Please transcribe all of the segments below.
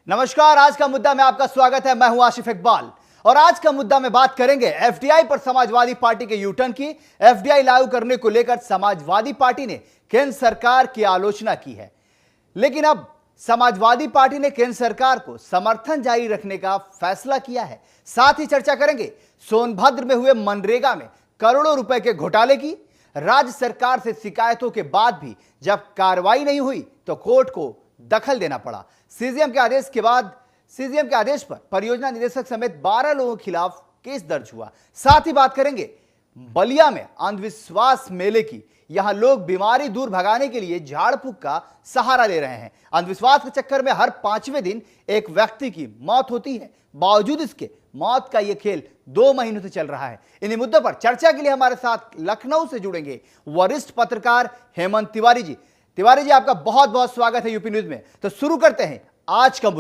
नमस्कार, आज का मुद्दा में आपका स्वागत है। मैं हूं आशिफ इकबाल और आज का मुद्दा में बात करेंगे एफडीआई पर समाजवादी पार्टी के यूटर्न की। एफडीआई लागू करने को लेकर समाजवादी पार्टी ने केंद्र सरकार की आलोचना की है, लेकिन अब समाजवादी पार्टी ने केंद्र सरकार को समर्थन जारी रखने का फैसला किया है। साथ ही चर्चा करेंगे सोनभद्र में हुए मनरेगा में करोड़ों रुपए के घोटाले की। राज्य सरकार से शिकायतों के बाद भी जब कार्रवाई नहीं हुई तो कोर्ट को दखल देना पड़ा। सीजीएम के आदेश पर परियोजना निदेशक समेत 12 लोगों के खिलाफ केस दर्ज हुआ। साथ ही बात करेंगे बलिया में अंधविश्वास मेले की। यहां लोग बीमारी दूर भगाने के लिए झाड़ फूक का सहारा ले रहे हैं। अंधविश्वास के चक्कर में हर 5वें दिन एक व्यक्ति की मौत होती है। बावजूद इसके मौत का यह खेल 2 महीनों से चल रहा है। इन्हीं मुद्दों पर चर्चा के लिए हमारे साथ लखनऊ से जुड़ेंगे वरिष्ठ पत्रकार हेमंत तिवारी जी। तिवारी जी, आपका बहुत बहुत स्वागत है यूपी न्यूज में। तो शुरू करते हैं आज का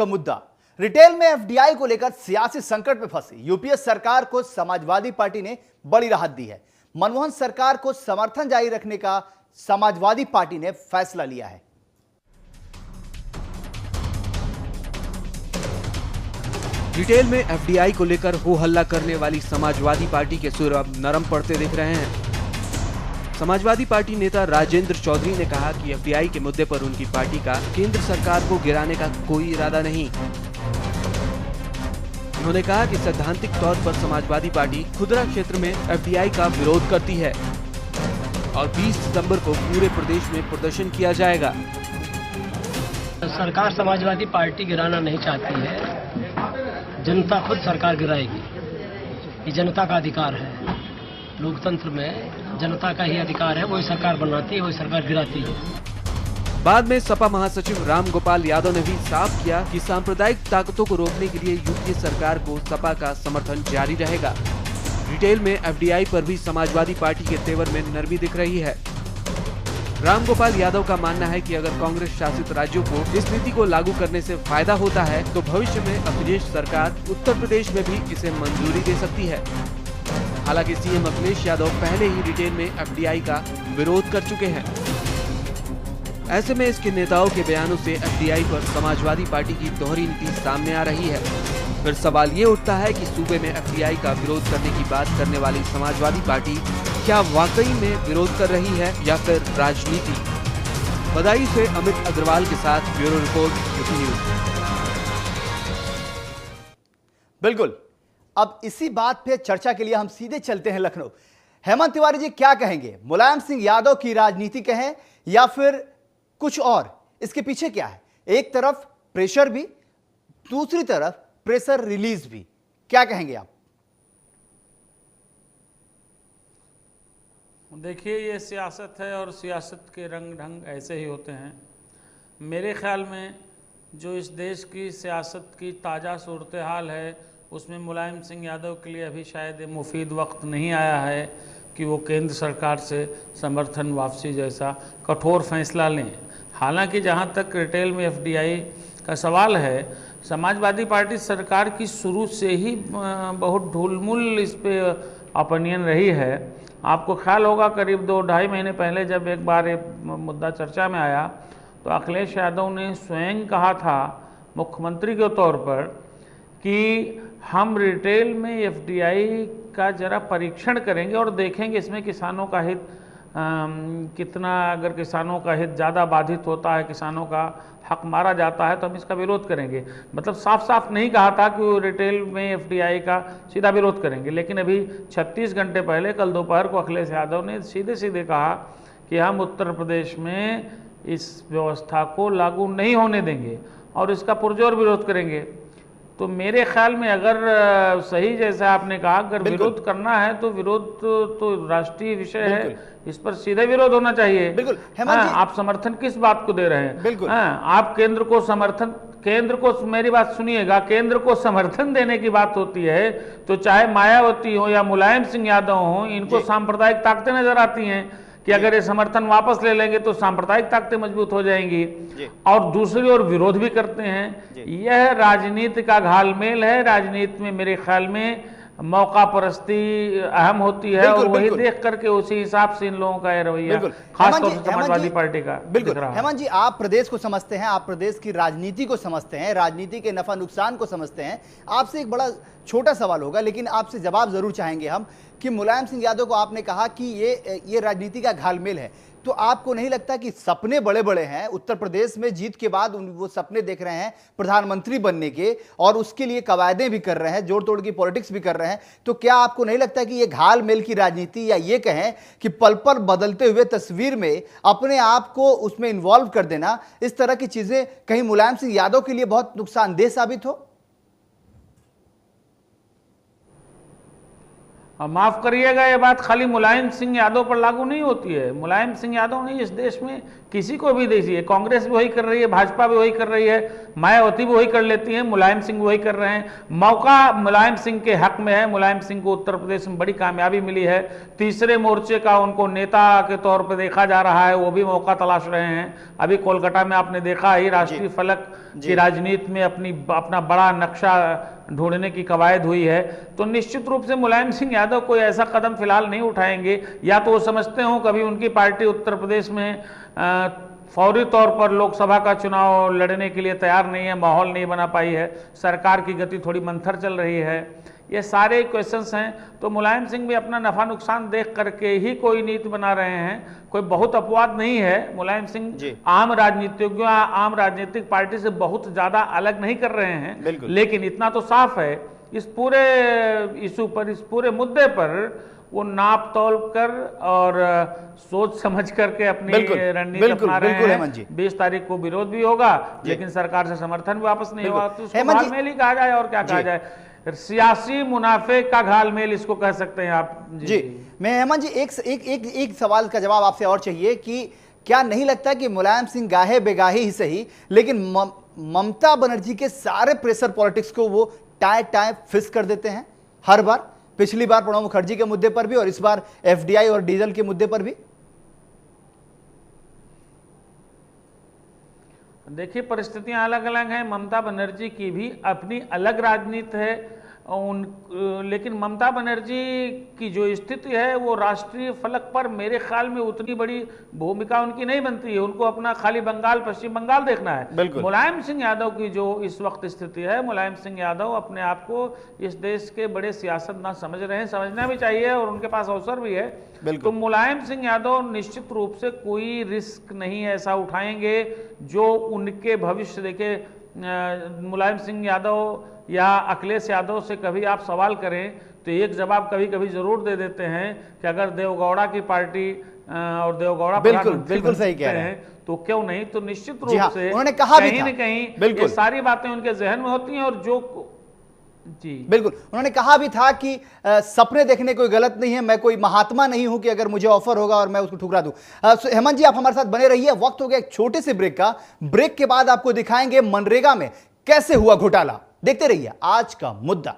मुद्दा। रिटेल में एफडीआई को लेकर सियासी संकट में फंसी यूपीए सरकार को समाजवादी पार्टी ने बड़ी राहत दी है। मनमोहन सरकार को समर्थन जारी रखने का समाजवादी पार्टी ने फैसला लिया है। रिटेल में एफडीआई को लेकर हो हल्ला करने वाली समाजवादी पार्टी के सुर अब नरम पड़ते दिख रहे हैं। समाजवादी पार्टी नेता राजेंद्र चौधरी ने कहा कि एफडीआई के मुद्दे पर उनकी पार्टी का केंद्र सरकार को गिराने का कोई इरादा नहीं। उन्होंने कहा कि सैद्धांतिक तौर पर समाजवादी पार्टी खुदरा क्षेत्र में एफडीआई का विरोध करती है और 20 सितंबर को पूरे प्रदेश में प्रदर्शन किया जाएगा। सरकार समाजवादी पार्टी गिराना नहीं चाहती है, जनता खुद सरकार गिराएगी। ये जनता का अधिकार है। लोकतंत्र में जनता का ही अधिकार है, वही सरकार बनाती है, वही सरकार गिराती है। बाद में सपा महासचिव राम गोपाल यादव ने भी साफ किया कि सांप्रदायिक ताकतों को रोकने के लिए यूपीए सरकार को सपा का समर्थन जारी रहेगा। रिटेल में एफडीआई पर भी समाजवादी पार्टी के तेवर में नरमी दिख रही है। राम गोपाल यादव का मानना है कि अगर कांग्रेस शासित राज्यों को इस नीति को लागू करने से फायदा होता है तो भविष्य में अखिलेश सरकार उत्तर प्रदेश में भी इसे मंजूरी दे सकती है। हालांकि सीएम अखिलेश यादव पहले ही रिटेल में एफडीआई का विरोध कर चुके हैं। ऐसे में इसके नेताओं के बयानों से एफडीआई पर समाजवादी पार्टी की दोहरी नीति सामने आ रही है। फिर सवाल ये उठता है कि सूबे में एफडीआई का विरोध करने की बात करने वाली समाजवादी पार्टी क्या वाकई में विरोध कर रही है या फिर राजनीति। बदायूं से अमित अग्रवाल के साथ ब्यूरो रिपोर्ट यूपी न्यूज। बिल्कुल, अब इसी बात पे चर्चा के लिए हम सीधे चलते हैं लखनऊ। हेमंत तिवारी जी, क्या कहेंगे? मुलायम सिंह यादव की राजनीति कहें या फिर कुछ और? इसके पीछे क्या है? एक तरफ प्रेशर भी, दूसरी तरफ प्रेशर रिलीज भी। क्या कहेंगे आप? देखिए, ये सियासत है और सियासत के रंग ढंग ऐसे ही होते हैं। मेरे ख्याल में जो इस देश की सियासत की ताज़ा सूरत हाल है उसमें मुलायम सिंह यादव के लिए अभी शायद मुफीद वक्त नहीं आया है कि वो केंद्र सरकार से समर्थन वापसी जैसा कठोर फैसला लें। हालांकि जहाँ तक रिटेल में एफडीआई का सवाल है, समाजवादी पार्टी सरकार की शुरू से ही बहुत ढुलमुल इस पे ओपिनियन रही है। आपको ख्याल होगा करीब 2-2.5 महीने पहले जब एक बार ये मुद्दा चर्चा में आया तो अखिलेश यादव ने स्वयं कहा था मुख्यमंत्री के तौर पर कि हम रिटेल में एफडीआई का जरा परीक्षण करेंगे और देखेंगे इसमें किसानों का हित कितना, अगर किसानों का हित ज़्यादा बाधित होता है, किसानों का हक मारा जाता है तो हम इसका विरोध करेंगे। मतलब साफ साफ नहीं कहा था कि वो रिटेल में एफडीआई का सीधा विरोध करेंगे, लेकिन अभी 36 घंटे पहले कल दोपहर को अखिलेश यादव ने सीधे सीधे कहा कि हम उत्तर प्रदेश में इस व्यवस्था को लागू नहीं होने देंगे और इसका पुरजोर विरोध करेंगे। तो मेरे ख्याल में अगर सही जैसा आपने कहा, अगर विरोध करना है तो विरोध तो राष्ट्रीय विषय है, इस पर सीधे विरोध होना चाहिए। बिल्कुल। आप समर्थन किस बात को दे रहे हैं? बिल्कुल। आप केंद्र को समर्थन, केंद्र को, मेरी बात सुनिएगा, केंद्र को समर्थन देने की बात होती है तो चाहे मायावती हो या मुलायम सिंह यादव हो, इनको सांप्रदायिक ताकतें नजर आती हैं कि अगर ये समर्थन वापस ले लेंगे तो सांप्रदायिक ताकतें मजबूत हो जाएंगी, और दूसरी ओर विरोध भी करते हैं। यह राजनीति का घालमेल है। राजनीति में मेरे ख्याल में मौका परस्ती अहम होती है, और वही देख करके उसी हिसाब से इन लोगों का रवैया खासतौर से समाजवादी पार्टी का दिख रहा है। हेमंत जी, आप प्रदेश को समझते हैं, आप प्रदेश की राजनीति को समझते हैं, राजनीति के नफा नुकसान को समझते हैं। आपसे एक बड़ा छोटा सवाल होगा, लेकिन आपसे जवाब जरूर चाहेंगे हम, कि मुलायम सिंह यादव को आपने कहा कि ये राजनीति का घालमेल है, तो आपको नहीं लगता कि सपने बड़े बड़े हैं? उत्तर प्रदेश में जीत के बाद वो सपने देख रहे हैं प्रधानमंत्री बनने के, और उसके लिए कवायदे भी कर रहे हैं, जोड़ तोड़ की पॉलिटिक्स भी कर रहे हैं। तो क्या आपको नहीं लगता कि ये घालमेल की राजनीति, या ये कहें कि पल पल बदलते हुए तस्वीर में अपने आप को उसमें इन्वॉल्व कर देना, इस तरह की चीजें कहीं मुलायम सिंह यादव के लिए बहुत नुकसानदेह साबित हो? माफ करिएगा, ये बात खाली मुलायम सिंह यादव पर लागू नहीं होती है। मुलायम सिंह यादव नहीं, इस देश में किसी को भी देखिए, कांग्रेस भी वही कर रही है, भाजपा भी वही कर रही है, मायावती भी वही कर लेती है, मुलायम सिंह भी वही कर रहे हैं। मौका मुलायम सिंह के हक में है। मुलायम सिंह को उत्तर प्रदेश में बड़ी कामयाबी मिली है। तीसरे मोर्चे का उनको नेता के तौर पर देखा जा रहा है, वो भी मौका तलाश रहे हैं। अभी कोलकाता में आपने देखा ही, राष्ट्रीय फलक की राजनीति में अपना बड़ा नक्शा ढूंढने की कवायद हुई है। तो निश्चित रूप से मुलायम सिंह यादव कोई ऐसा कदम फिलहाल नहीं उठाएंगे, या तो वो समझते हो कभी उनकी पार्टी उत्तर प्रदेश में फौरी तौर पर लोकसभा का चुनाव लड़ने के लिए तैयार नहीं है, माहौल नहीं बना पाई है, सरकार की गति थोड़ी मंथर चल रही है। ये सारे क्वेश्चंस हैं। तो मुलायम सिंह भी अपना नफा नुकसान देख करके ही कोई नीति बना रहे हैं। कोई बहुत अपवाद नहीं है। मुलायम सिंह आम राजनीतिज्ञों, आम राजनीतिक पार्टी से बहुत ज्यादा अलग नहीं कर रहे हैं, लेकिन इतना तो साफ है, इस पूरे इशू पर, इस पूरे मुद्दे पर वो नाप तोल कर और सोच समझ करके अपनी रणनीति अपना रहे हैं। 20 तारीख को विरोध भी होगा, लेकिन सरकार से समर्थन भी वापस नहीं होगा। तो उसको घालमेल ही कहा जाए, और क्या कहा जाए, सियासी मुनाफे का घालमेल इसको कह सकते हैं आप। जी मैं हेमंत जी एक सवाल का जवाब आपसे और चाहिए कि क्या नहीं लगता कि मुलायम सिंह गाहे बेगाहे ही सही, लेकिन ममता बनर्जी के सारे प्रेशर पॉलिटिक्स को वो टाए फिस कर देते हैं हर बार? पिछली बार प्रणब मुखर्जी के मुद्दे पर भी, और इस बार एफडीआई और डीजल के मुद्दे पर भी। देखिए, परिस्थितियां अलग अलग हैं। ममता बनर्जी की भी अपनी अलग राजनीति है लेकिन ममता बनर्जी की जो स्थिति है वो राष्ट्रीय फलक पर मेरे ख्याल में उतनी बड़ी भूमिका उनकी नहीं बनती है। उनको अपना खाली बंगाल, पश्चिम बंगाल देखना है। मुलायम सिंह यादव की जो इस वक्त स्थिति है, मुलायम सिंह यादव अपने आप को इस देश के बड़े सियासतदान समझ रहे हैं, समझना भी चाहिए, और उनके पास अवसर भी है। तो मुलायम सिंह यादव निश्चित रूप से कोई रिस्क नहीं ऐसा उठाएंगे जो उनके भविष्य देखे। मुलायम सिंह यादव या अखिलेश यादव से कभी आप सवाल करें तो एक जवाब कभी कभी जरूर दे देते हैं कि अगर देवगौड़ा की पार्टी और देवगौड़ा बिल्कुल सही कह रहे हैं तो क्यों नहीं। तो निश्चित रूप से उन्होंने कहा कहीं न कहीं ये सारी बातें उनके जहन में होती हैं। और जो जी बिल्कुल, उन्होंने कहा भी था कि सपने देखने कोई गलत नहीं है, मैं कोई महात्मा नहीं हूं कि अगर मुझे ऑफर होगा और मैं उसको ठुकरा दूं। हेमंत जी, आप हमारे साथ बने रहिए। वक्त हो गया एक छोटे से ब्रेक का। ब्रेक के बाद आपको दिखाएंगे मनरेगा में कैसे हुआ घोटाला। देखते रहिए आज का मुद्दा।